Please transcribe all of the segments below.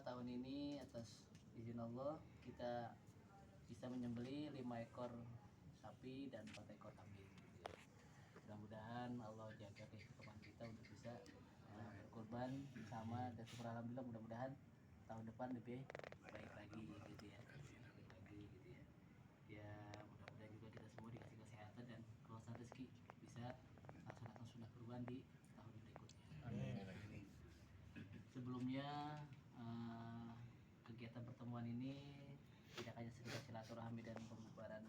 tahun ini atas izin Allah kita bisa menyembelih 5 ekor sapi dan 4 ekor kambing gitu ya. Mudah-mudahan Allah jaga keistiqomahan kita untuk bisa berkorban bersama, dan syukur alhamdulillah mudah-mudahan tahun depan lebih baik lagi gitu ya. Baik lagi gitu ya. Ya mudah-mudahan juga kita semua dikasih kesehatan dan keluasan rezeki bisa laksanakan sunnah kurban di tahun berikutnya. Amin. Sebelumnya kegiatan pertemuan ini tidak hanya sekedar silaturahmi dan pembubaran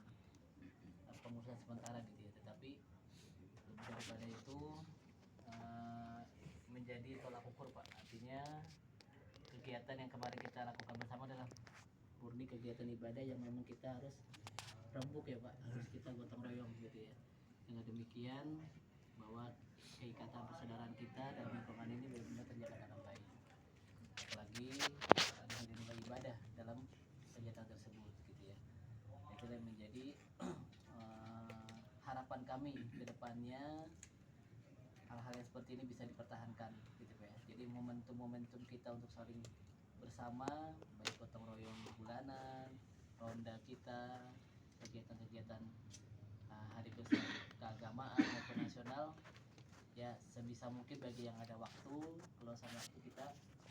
pengurusan sementara gitu ya, tetapi lebih daripada itu menjadi tolak ukur Pak. Artinya kegiatan yang kemarin kita lakukan bersama adalah murni kegiatan ibadah yang memang kita harus rembuk ya Pak, harus kita gotong royong gitu ya. Dengan demikian bahwa keikatan persaudaraan kita dan lingkungan ini benar-benar terjaga dengan baik. Apalagi ada nilai ibadah dalam kegiatan tersebut gitu ya. Itu yang menjadi harapan kami ke depannya, hal-hal yang seperti ini bisa dipertahankan gitu Pak ya. Jadi momentum-momentum kita untuk saling bersama, baik gotong royong bulanan, ronda kita, kegiatan-kegiatan hari besar keagamaan maupun nasional, ya sebisa mungkin bagi yang ada waktu, keluasan waktu kita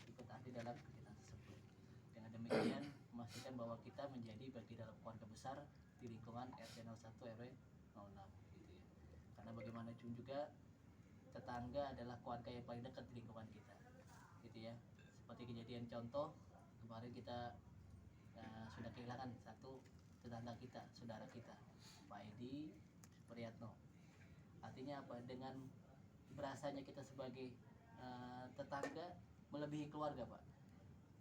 ikut aktif dalam kegiatan tersebut. Dengan demikian memastikan bahwa kita menjadi bagi dalam keluarga besar di lingkungan RT 01 RW 06 gitu ya. Karena bagaimanapun juga tetangga adalah keluarga yang paling dekat di lingkungan kita gitu ya. Seperti kejadian contoh kemarin kita sudah kehilangan satu tetangga kita, saudara kita, Pak Edi Supriyatno. Artinya apa? Dengan berasanya kita sebagai tetangga melebihi keluarga Pak.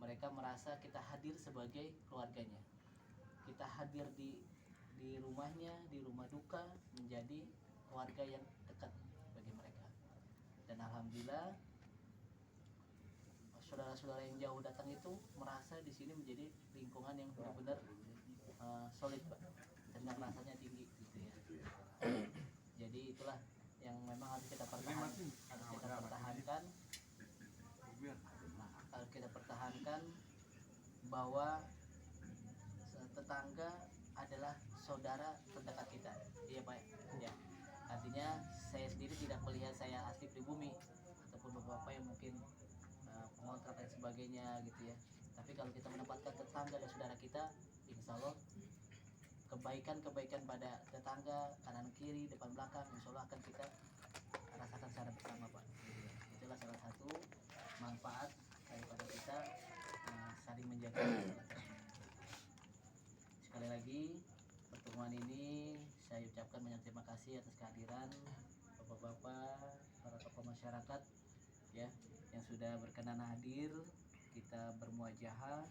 Mereka merasa kita hadir sebagai keluarganya. Kita hadir di rumahnya, di rumah duka, menjadi keluarga yang dekat bagi mereka. Dan alhamdulillah saudara-saudara yang jauh datang itu merasa di sini menjadi lingkungan yang benar-benar solid Pak, dan rasanya tinggi gitu ya. Jadi itulah yang memang harus kita pertahankan, harus kita pertahankan bahwa tetangga adalah saudara terdekat kita. Iya Pak ya. Artinya saya sendiri tidak melihat saya asli pribumi ataupun bapak-bapak yang mungkin pengontrak dan sebagainya gitu ya. Tapi kalau kita menempatkan tetangga dan saudara kita, insya Allah kebaikan pada tetangga kanan kiri depan belakang insya Allah akan kita rasakan secara bersama Pak. Itulah salah satu manfaat daripada kita saling menjaga. Sekali lagi pertemuan ini saya ucapkan banyak terima kasih atas kehadiran bapak-bapak, para tokoh masyarakat ya yang sudah berkenan hadir. Kita bermuajahah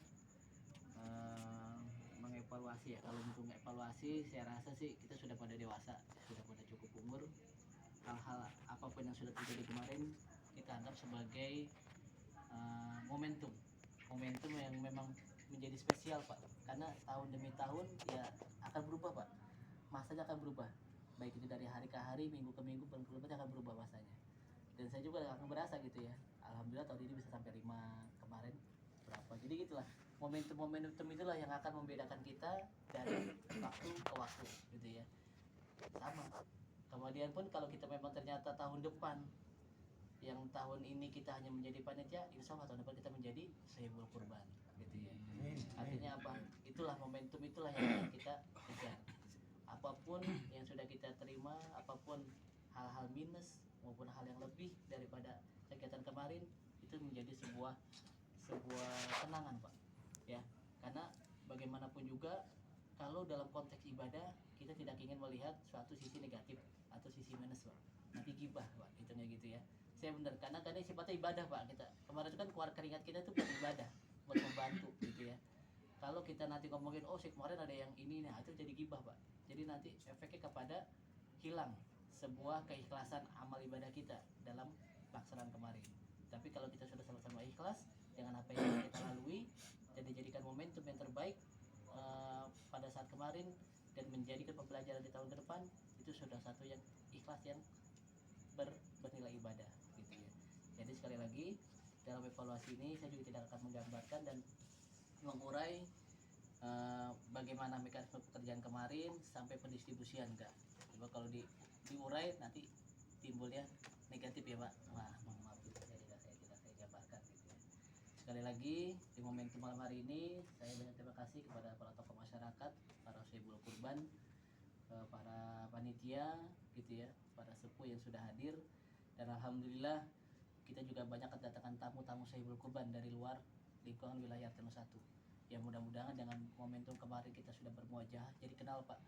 mengevaluasi ya. Kalau untuk mengevaluasi saya rasa sih kita sudah pada dewasa, sudah pada cukup umur. Hal-hal apapun yang sudah terjadi kemarin kita anggap sebagai momentum yang memang menjadi spesial Pak, karena tahun demi tahun ya akan berubah Pak, masanya akan berubah, baik itu dari hari ke hari, minggu ke minggu, bulan ke bulan akan berubah masanya. Dan saya juga akan berasa gitu ya, alhamdulillah tahun ini bisa sampai 5, kemarin berapa. Jadi gitulah, momentum itulah yang akan membedakan kita dari waktu ke waktu gitu ya. Sama kemudian pun kalau kita memang ternyata tahun depan, yang tahun ini kita hanya menjadi panitia, insya Allah tahun depan kita menjadi sahibul kurban gitu ya. Artinya apa? Itulah momentum, itulah yang kita kejar. Apapun yang sudah kita terima, apapun hal-hal minus maupun hal yang lebih daripada kegiatan kemarin, itu menjadi sebuah kenangan Pak ya. Karena bagaimanapun juga kalau dalam konteks ibadah kita tidak ingin melihat suatu sisi negatif atau sisi minus Pak, nanti gibah Pak, itunya gitu ya. Saya benar, karena sifatnya ibadah Pak. Kita kemarin itu kan keluar keringat kita itu buat ibadah, buat membantu gitu ya. Kalau kita nanti ngomongin oh sih kemarin ada yang ini, nah itu jadi gibah Pak. Jadi nanti efeknya kepada hilang sebuah keikhlasan amal ibadah kita dalam pelaksanaan kemarin. Tapi kalau kita sudah sama-sama ikhlas dengan apa yang kita lalui dan dijadikan momentum yang terbaik pada saat kemarin dan menjadikan pembelajaran di tahun ke depan, itu sudah satu yang ikhlas yang bernilai ibadah gitu ya. Jadi sekali lagi dalam evaluasi ini saya juga tidak akan menggambarkan dan mengurai bagaimana mekanisme pekerjaan kemarin sampai pendistribusian enggak. Coba kalau diurai nanti timbulnya negatif ya Pak. Wah, maaf itu saya gambarkan gitu ya. Sekali lagi di momentum malam hari ini saya banyak terima kasih kepada para tokoh masyarakat, para Sohibul Kurban, para panitia gitu ya, para sepuh yang sudah hadir, dan alhamdulillah kita juga banyak kedatangan tamu-tamu Sohibul Kurban dari luar lingkungan wilayah RT 01. Ya mudah-mudahan dengan momentum kemarin kita sudah bermuajah jadi kenal Pak.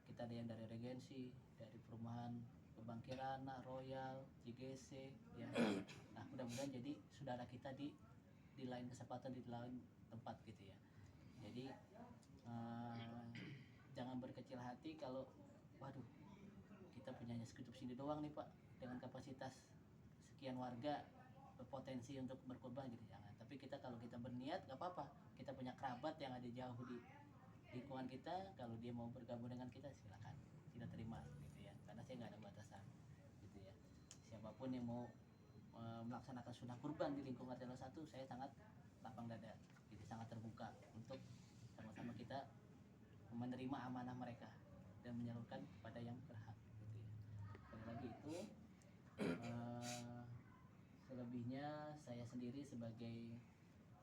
Kita ada yang dari Regensi, dari perumahan Kebangkirana, Royal, JGC ya. Nah mudah-mudahan jadi saudara kita di lain kesempatan di lain tempat gitu ya. Jadi jangan berkecil hati kalau waduh kita punyanya segitu sini doang nih Pak dengan kapasitas sekian warga berpotensi untuk berkorban gitu, jangan. Tapi kita kalau kita berniat nggak apa-apa, kita punya kerabat yang ada jauh di lingkungan kita, kalau dia mau bergabung dengan kita silakan, kita terima gitu ya, karena saya nggak ada batasan gitu ya. Siapapun yang mau melaksanakan sunnah kurban di lingkungan RT 01 saya sangat lapang dada, jadi sangat terbuka untuk sama-sama kita menerima amanah mereka dan menyalurkan kepada yang berhak gitu ya. Sekali lagi itu selebihnya saya sendiri sebagai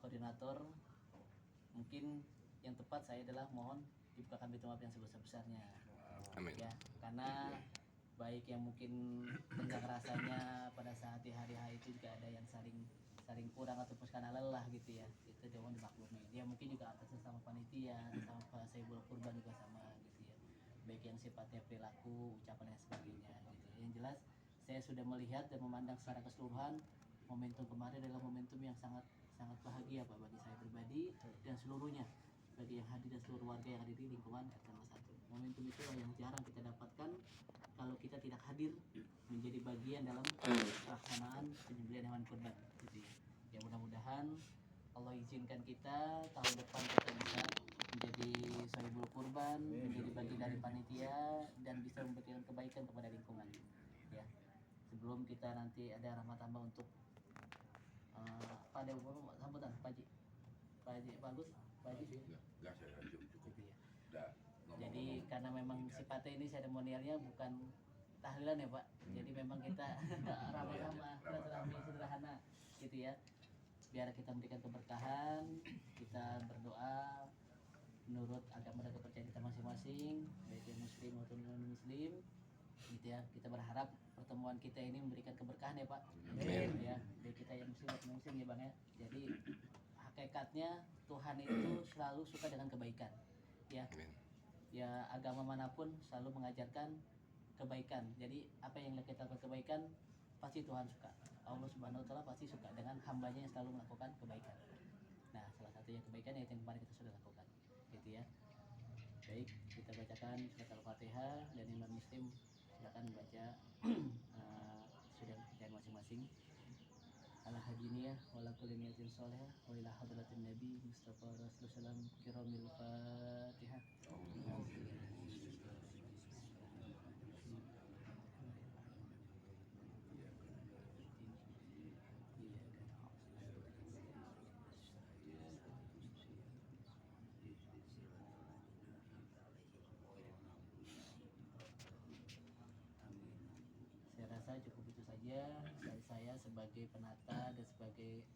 koordinator, mungkin yang tepat saya adalah mohon dibukakan pintu maaf yang sebesar-besarnya. Amin. Ya, karena baik yang mungkin tenggang rasanya pada saat di hari H itu juga ada yang saling kurang ataupun karena lelah gitu ya, itu jangan dimaklumi. Dia mungkin juga atas sama panitia, sama Sohibul Kurban juga sama gitu ya, baik yang sifatnya perilaku, ucapan dan sebagainya gitu. Yang jelas saya sudah melihat dan memandang secara keseluruhan momentum kemarin adalah momentum yang sangat bahagia Pak bagi saya pribadi dan seluruhnya, bagi yang hadir dan seluruh warga yang ada di lingkungan RT 01. Momentum itu yang jarang kita dapatkan kalau kita tidak hadir menjadi bagian dalam pelaksanaan penyembelihan hewan kurban gitu ya. Ya mudah-mudahan Allah izinkan kita tahun depan kita bisa menjadi Sohibul Kurban, menjadi bagian dari panitia dan bisa memberikan kebaikan kepada lingkungan ya. Sebelum kita nanti ada rahmat tambah untuk pada umur sambutan Pak Haji bagus Pak Haji Enggak, saya cukup. gitu ya. Udah, Jadi karena memang sifatnya ini seremonialnya bukan tahlilan ya Pak, jadi memang kita ramah-ramah, silaturahmi sederhana gitu ya, biar kita memberikan keberkahan, kita berdoa menurut agama dan kepercayaan kita masing-masing, baik yang muslim maupun non muslim gitu ya. Kita berharap pertemuan kita ini memberikan keberkahan ya Pak. Amin. Ya, baik kita yang muslim maupun muslim ya Bang ya. Jadi hakikatnya Tuhan itu selalu suka dengan kebaikan ya. Amin. Ya agama manapun selalu mengajarkan kebaikan. Jadi apa yang kita lakukan kebaikan pasti Tuhan suka. Allah Subhanahu wa taala pasti suka dengan hambanya yang selalu melakukan kebaikan. Nah, salah satunya kebaikan yang kemarin kita sudah lakukan. Gitu ya. Baik, kita bacakan surat Al-Fatihah dan yang non muslim silakan membaca sudah bacaan masing-masing. Ala hadiniyah wala kulli niyatin sholihah wa ila hadratin nabi Mustafa Rasulullah sallam kiramil Fatihah. Saya rasa cukup itu saja dari saya sebagai penata dan sebagai